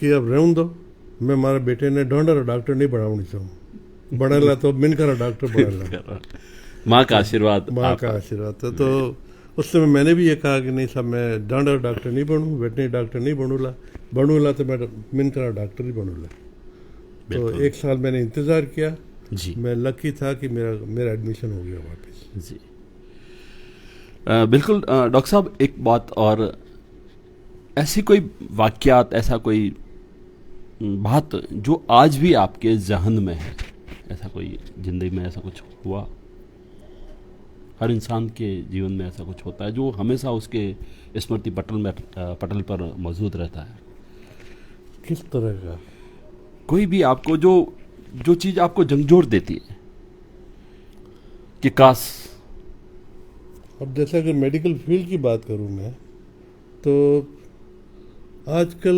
कि अब रहूं दो, मैं हमारे बेटे ने ढूंढा डॉक्टर नहीं बनाऊंगी चाहूँ, बढ़ेला तो मिन करा डॉक्टर बढ़ेला। माँ का आशीर्वाद, माँ का आशीर्वाद था। तो उस समय मैंने भी ये कहा कि नहीं साहब, मैं ढूंढा डॉक्टर नहीं बनूँ, वेटनरी डॉक्टर नहीं बनूला तो मैं मिन करा डॉक्टर ही बनूला। तो एक साल मैंने इंतज़ार किया जी। मैं लकी था कि मेरा एडमिशन हो गया वापस जी। बिल्कुल डॉक्टर साहब, एक बात और, ऐसी कोई वाक़यात, ऐसा कोई बात जो आज भी आपके जहन में है, ऐसा कोई ज़िंदगी में ऐसा कुछ हुआ? हर इंसान के जीवन में ऐसा कुछ होता है जो हमेशा उसके स्मृति पटल पर मौजूद रहता है। किस तरह का? कोई भी आपको जो चीज़ आपको झंझोड़ देती है कि काश। अब जैसा कि मेडिकल फील्ड की बात करूं मैं, तो आजकल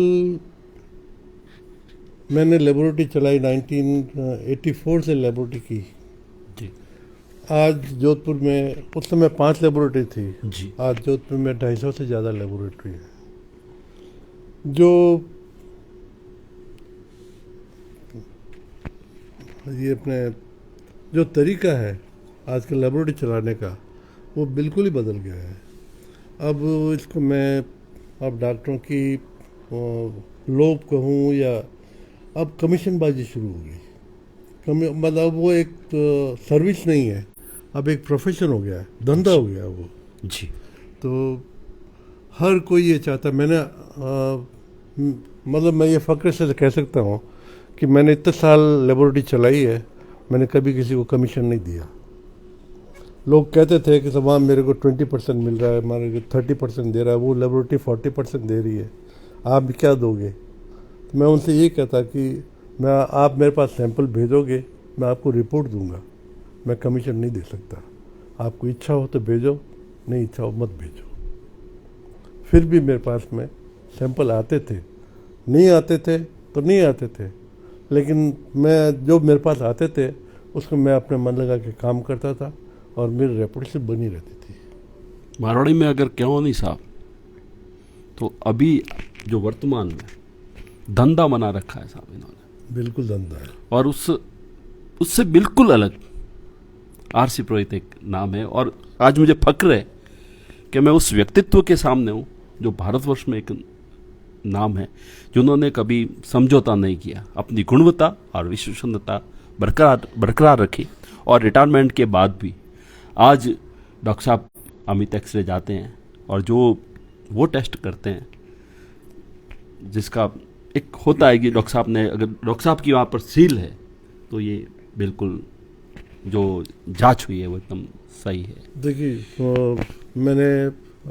मैंने लेबोरेटरी चलाई, 1984 से लेबोरेटरी की जी। आज जोधपुर में, उस समय 5 लेबोरेटरी थी जी। आज जोधपुर में 250 से ज़्यादा लेबोरेटरी है। जो ये अपने जो तरीका है आजकल लेबोरेटरी चलाने का, वो बिल्कुल ही बदल गया है। अब इसको मैं अब डॉक्टरों की लोभ कहूँ या अब कमीशनबाजी शुरू हो गई। मतलब वो एक सर्विस नहीं है, अब एक प्रोफेशन हो गया है, धंधा हो गया वो जी। तो हर कोई ये चाहता। मैंने मतलब मैं ये फ़ख्र से कह सकता हूँ कि मैंने इतने साल लेबोरेटरी चलाई है, मैंने कभी किसी को कमीशन नहीं दिया। लोग कहते थे कि साहब मेरे को 20% मिल रहा है, हमारे को 30% दे रहा है, वो लेबोरेटरी 40% दे रही है, आप क्या दोगे? तो मैं उनसे ये कहता कि आप मेरे पास सैंपल भेजोगे, मैं आपको रिपोर्ट दूंगा, मैं कमीशन नहीं दे सकता। आपको इच्छा हो तो भेजो, नहीं इच्छा हो मत भेजो। फिर भी मेरे पास में सैंपल आते थे, नहीं आते थे तो नहीं आते थे, लेकिन मैं जो मेरे पास आते थे उसको मैं अपने मन लगा के काम करता था और मेरी रेपुटेशन बनी रहती थी। मारवाड़ी में अगर क्यों नहीं साहब, तो अभी जो वर्तमान में धंधा बना रखा है साहब इन्होंने, बिल्कुल धंधा है। और उससे बिल्कुल अलग आरसी पुरोहित एक नाम है। और आज मुझे फक्र है कि मैं उस व्यक्तित्व के सामने हूँ जो भारतवर्ष में एक नाम है, जिन्होंने कभी समझौता नहीं किया, अपनी गुणवत्ता और विश्वसनीयता बरकरार रखी। और रिटायरमेंट के बाद भी आज डॉक्टर साहब अमित एक्सरे जाते हैं और जो वो टेस्ट करते हैं, जिसका एक होता है कि डॉक्टर साहब ने, अगर डॉक्टर साहब की वहाँ पर सील है तो ये बिल्कुल जो जांच हुई है वो एकदम सही है। देखिए मैंने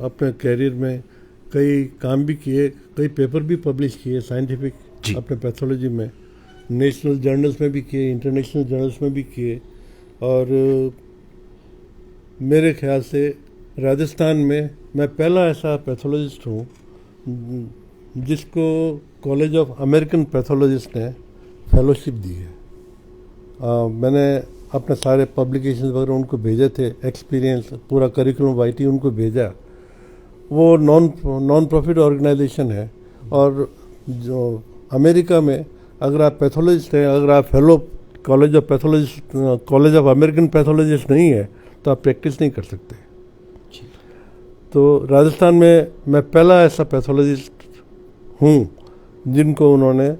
अपने कैरियर में कई काम भी किए, कई पेपर भी पब्लिश किए साइंटिफिक अपने पैथोलॉजी में, नेशनल जर्नल्स में भी किए, इंटरनेशनल जर्नल्स में भी किए। और मेरे ख्याल से राजस्थान में मैं पहला ऐसा पैथोलॉजिस्ट हूँ जिसको कॉलेज ऑफ अमेरिकन पैथोलॉजिस्ट ने फेलोशिप दी है। मैंने अपने सारे पब्लिकेशन वगैरह उनको भेजे थे, एक्सपीरियंस पूरा करिकुलम वाइटी उनको भेजा। वो नॉन प्रॉफिट ऑर्गेनाइजेशन है और जो अमेरिका में अगर आप पैथोलॉजिस्ट हैं, अगर आप fellow college of pathologist, college of American pathologist नहीं है तो आप प्रैक्टिस नहीं कर सकते। तो राजस्थान में मैं पहला ऐसा पैथोलॉजिस्ट हूँ जिनको उन्होंने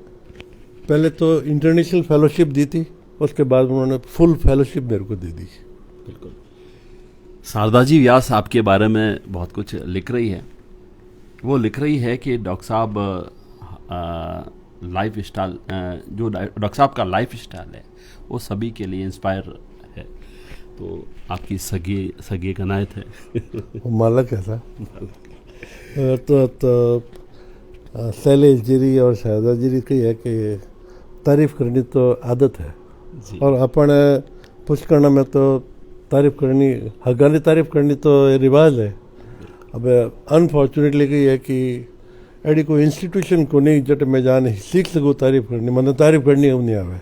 पहले तो इंटरनेशनल फेलोशिप दी थी, उसके बाद उन्होंने फुल फेलोशिप मेरे को दे दी। बिल्कुल। शारदा जी व्यास आपके बारे में बहुत कुछ लिख रही है। वो लिख रही है कि डॉक्टर साहब लाइफ स्टाइल, जो डॉक्टर साहब का लाइफ स्टाइल है वो सभी के लिए इंस्पायर है। तो आपकी सगी कनायत है। वो मालक है था। तो शैलेश जीरी और शारदा जीरी की है कि तारीफ करनी तो आदत है और अपन पुष्करण में तो तारीफ करनी, हगानी तारीफ करनी तो रिवाज है। अब अनफॉर्चुनेटली की है कि अड़ी कोई इंस्टीट्यूशन को नहीं जट में जाने सीख सको तारीफ करनी, मन तारीफ करनी नहीं आवे।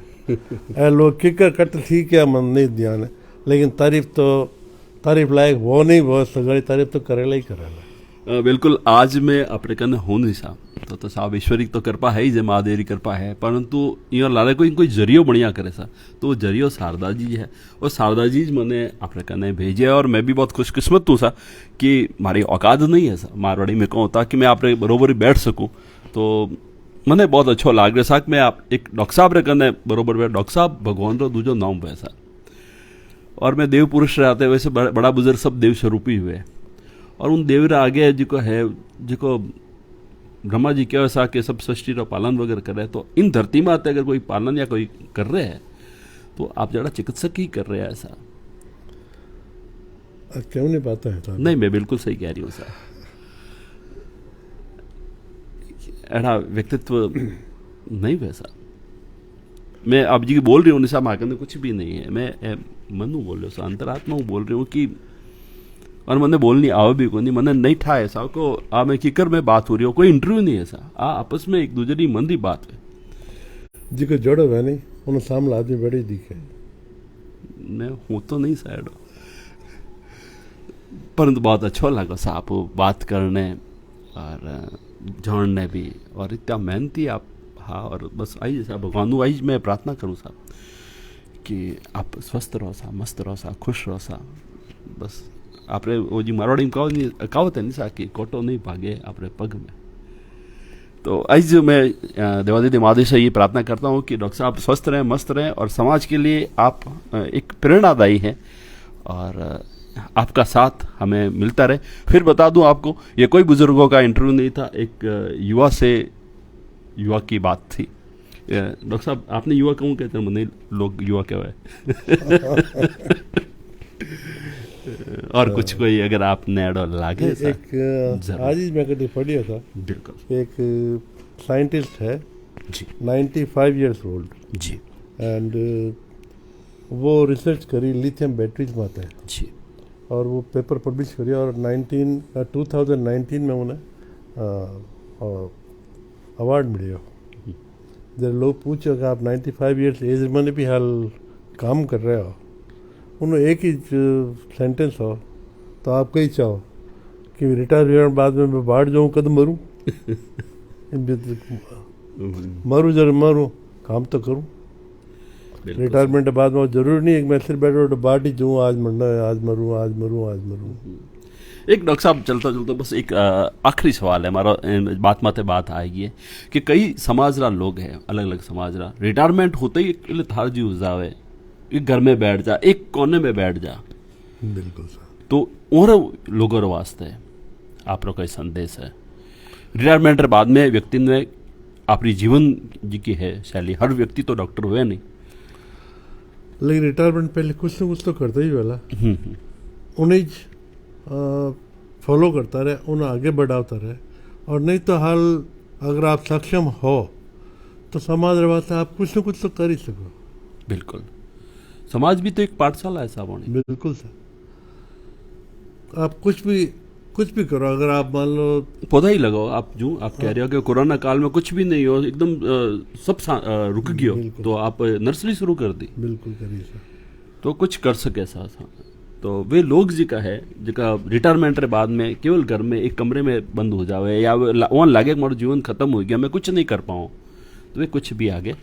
ऐ लोग किकर कट ठीक है, मन नहीं ध्यान है, लेकिन तारीफ लायक वो नहीं, वो सगाई तारीफ तो करेला ही करेला। बिल्कुल। आज मैं अपने कने हो नहीं सा तो साहब ईश्वरी तो कृपा है ही, जे महादेव की कृपा है, परंतु यो लाले कोई जरियो बढ़िया करे सा, तो वो जरियो शारदा जी है। और शारदा जी मैंने अपने कने भेजे और मैं भी बहुत खुशकिस्मत हूँ सा कि मारी औकात नहीं है सा मारवाड़ी में कहूँ ताकि मैं आपरे बरोबर ही बैठ सकूँ। तो मैंने बहुत अच्छा लाग रहा सा कि मैं आप एक डॉक्टर साहब रे कने बरोबर बैठ, डॉक्टर साहब भगवान रो दूजो नाम वैसा, और मैं देव पुरुष रहते वैसे बड़ा बुजुर्ग सब देव स्वरूपी हुए। और उन देव रे आगे जिको है, जिको ब्रह्मा जी क्या ऐसा कि सब सृष्टि का पालन वगैरह कर रहे हैं, तो इन धरती में आते अगर कोई पालन या कोई कर रहे हैं तो आप जरा चिकित्सक ही कर रहे हैं ऐसा। क्यों नहीं पाता है तो? नहीं, मैं बिल्कुल सही कह रही हूँ सर। ऐसा व्यक्तित्व नहीं वैसा। मैं अब जी बोल रही हूँ निशा माकंद कुछ भी नहीं है, मैं मनु बोल रही हूँ, अंतरात्मा बोल रही हूँ कि, और मैंने बोलनी आवे भी को नहीं, मैंने नहीं ठा ऐसा को आ मैं किकर में बात हो रही हो, कोई इंटरव्यू नहीं ऐसा, आपस में एक दूसरे की मन की बात है जी को जड़ो है नहीं, उन्हें सामने आदमी बड़ी दिखे। मैं हूँ तो नहीं साइड, परंतु बहुत अच्छा लगा साहब बात करने और जानने भी, और इतना मेहनती आप। हाँ, और बस आई जैसा भगवान आई मैं प्रार्थना करूँ साहब कि आप स्वस्थ रहो सा, मस्त रहो सा, खुश रहो सा। बस आपरे वो जी मारवाड़ी में कहावत है नहीं सा कि कोटो नहीं भागे आपरे पग में। तो आज मैं देवादित्य महादेव से ये प्रार्थना करता हूँ कि डॉक्टर साहब स्वस्थ रहें, मस्त रहें, और समाज के लिए आप एक प्रेरणादायी हैं और आपका साथ हमें मिलता रहे। फिर बता दूं आपको, ये कोई बुजुर्गों का इंटरव्यू नहीं था, एक युवा की बात थी। डॉक्टर साहब आपने युवा कहूँ कहते हैं, मैंने लोग युवा क्या है। और कुछ कोई अगर आपने एडो लागे एक आज ही मैं कभी पढ़िया था। बिल्कुल। एक साइंटिस्ट है जी, 95 ईयर्स ओल्ड जी, एंड वो रिसर्च करी लिथियम बैटरीज में है जी, और वो पेपर पब्लिश करी और 2019 में उन्हें अवार्ड मिले। जब लोग पूछो कि आप 95 ईयर्स एज में भी हाल काम कर रहे हो, उन्होंने एक ही सेंटेंस हो तो आप कही चाहो कि रिटायर होने बाद में मैं बाहर जाऊँ, कद मरूँ। मरूँ जरूर मरूँ, काम तो करूँ। रिटायरमेंट के बाद में जरूरी नहीं है कि मैं सिर्फ बैठो तो बाहर ही जाऊँ, आज मरना है, आज मरूँ, आज मरूँ, आज मरूँ। एक डॉक्टर साहब चलता चलता बस एक आखिरी सवाल है हमारा, बात माते बात आएगी है कि कई समाज रा लोग हैं, अलग अलग समाज रा, रिटायरमेंट होते ही थारजी हो जावे, एक घर में बैठ जा, एक कोने में बैठ जा। बिल्कुल सर। तो और लोगों वास्ते आप कोई संदेश है? रिटायरमेंट के बाद में व्यक्ति ने अपनी जीवन जी की है शैली, हर व्यक्ति तो डॉक्टर हुए नहीं, लेकिन रिटायरमेंट पहले कुछ ना कुछ तो करता ही वाला, उन्हें फॉलो करता रहे, उन्हें आगे बढ़ाता रहे। और नहीं तो हाल अगर आप सक्षम हो तो समाज वास्ते आप कुछ ना कुछ तो कर ही सको। बिल्कुल। समाज भी तो एक पाठशाला है साहब। बिल्कुल सर। आप कुछ भी करो, अगर आप मान लो पौधा ही लगाओ, आप जो आप कह रहे हो कि कोरोना काल में कुछ भी नहीं हो, एकदम सब रुक गया, तो आप नर्सरी शुरू कर दी। बिल्कुल करिए सर। तो कुछ कर सके साथ। तो वे लोग जी का है जिका रिटायरमेंट के बाद में केवल घर में एक कमरे में बंद हो जावे या वन लागे मोर जीवन खत्म हो गया, मैं कुछ नहीं कर पाऊँ, तो वे कुछ भी आगे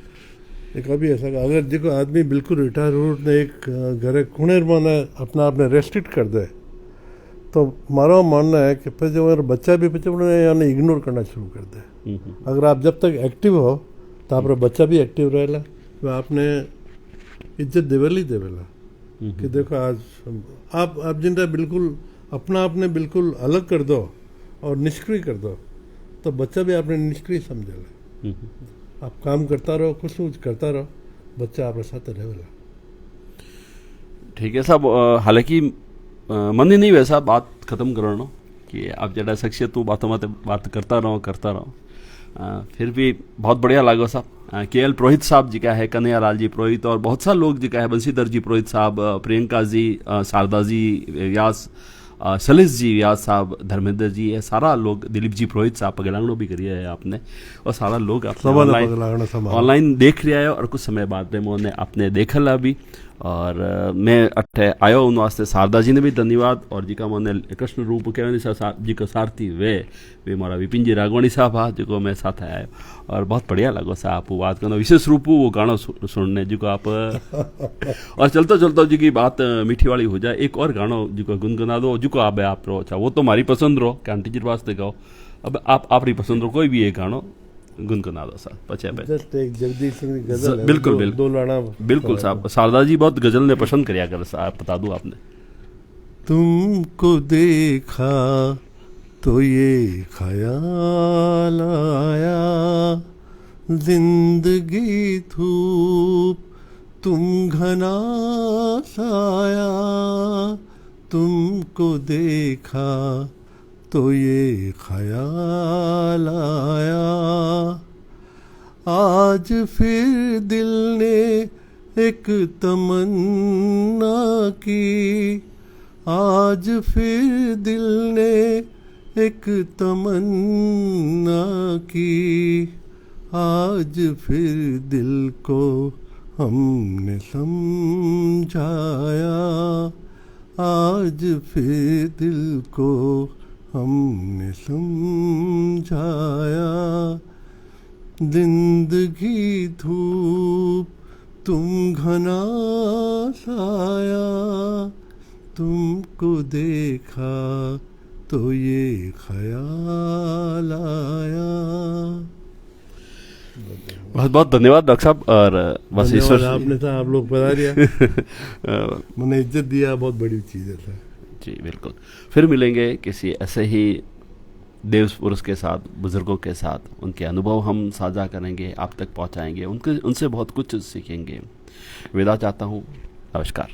कभी ऐसा अगर देखो आदमी बिल्कुल रिटायर हो ने एक घरे खूणे माने अपना आपने रेस्ट्रिक्ट कर दे तो मारो मानना है कि फिर जो बच्चा भी बच्चे यानी इग्नोर करना शुरू कर दे। अगर आप जब तक एक्टिव हो तो आप बच्चा भी एक्टिव रहेला तो आपने इज्जत देवेली देवेला कि देखो आज आप जिनका बिल्कुल अपना आपने बिल्कुल अलग कर दो और निष्क्रिय कर दो तो बच्चा भी आपने निष्क्रिय समझेला। आप काम करता रहो कुछ न कुछ करता रहो बच्चा आपके साथ रहेगा। ठीक है साहब, हालांकि मन ही नहीं वैसा बात खत्म करना कि आप जरा शख्सियत तो बातों में बात करता रहो फिर भी बहुत बढ़िया लागो साहब। KL पुरोहित साहब जी का है, कन्हैया लाल जी पुरोहित और बहुत सा लोग जी का है, बंशीधर जी पुरोहित साहब, प्रियंका जी, शारदा जी व्यास, सलिस जी व्यास साहब, धर्मेंद्र जी है, सारा लोग, दिलीप जी पुरोहित साहब पगलांगड़ो भी करिए है आपने और सारा लोग ऑनलाइन देख रहा है और कुछ समय बाद में आपने देखला भी और मैं अठे आयो उन वास्ते शारदा जी ने भी धन्यवाद और जी का मैंने कृष्ण रूप कहने जी को सारथी वे मारा विपिन जी राघवानी साहब हा जो मैं साथ आया और बहुत बढ़िया लगो साहब वो बात करना विशेष रूप वो गाना सुनने जी को आप और चलता जी की बात मीठी वाली हो जाए एक और गाना जी को गुनगुना दो जो को आप रो अच्छा वो तो हमारी पसंद रो कि आंटी जी वास्ते गाओ अब आप आपकी पसंद रो कोई भी एक गानो गुनगुना दो साहब पचे जस्ट एक जगदीश सिंह की गजल है बिल्कुल दो लाना बिल्कुल साहब शारदा जी बहुत गजल ने पसंद करिया कर साहब बता दूं आपने। तुमको देखा तो ये ख्याल आया जिंदगी धूप तुम घना साया तुमको देखा तो ये ख्याल आया आज फिर दिल ने एक तमन्ना की आज फिर दिल ने एक तमन्ना की आज फिर दिल को हमने समझाया आज फिर दिल को हमने समझाया जिंदगी धूप तुम घना साया तुमको देखा तो ये ख्याल आया। बहुत बहुत धन्यवाद डॉक्टर साहब और बस ईश्वर आपने था आप लोग बता दिया मैंने इज्जत दिया बहुत बड़ी चीज़ है जी बिल्कुल। फिर मिलेंगे किसी ऐसे ही देव पुरुष के साथ, बुजुर्गों के साथ, उनके अनुभव हम साझा करेंगे, आप तक पहुंचाएंगे, उनसे बहुत कुछ सीखेंगे। विदा चाहता हूं, नमस्कार।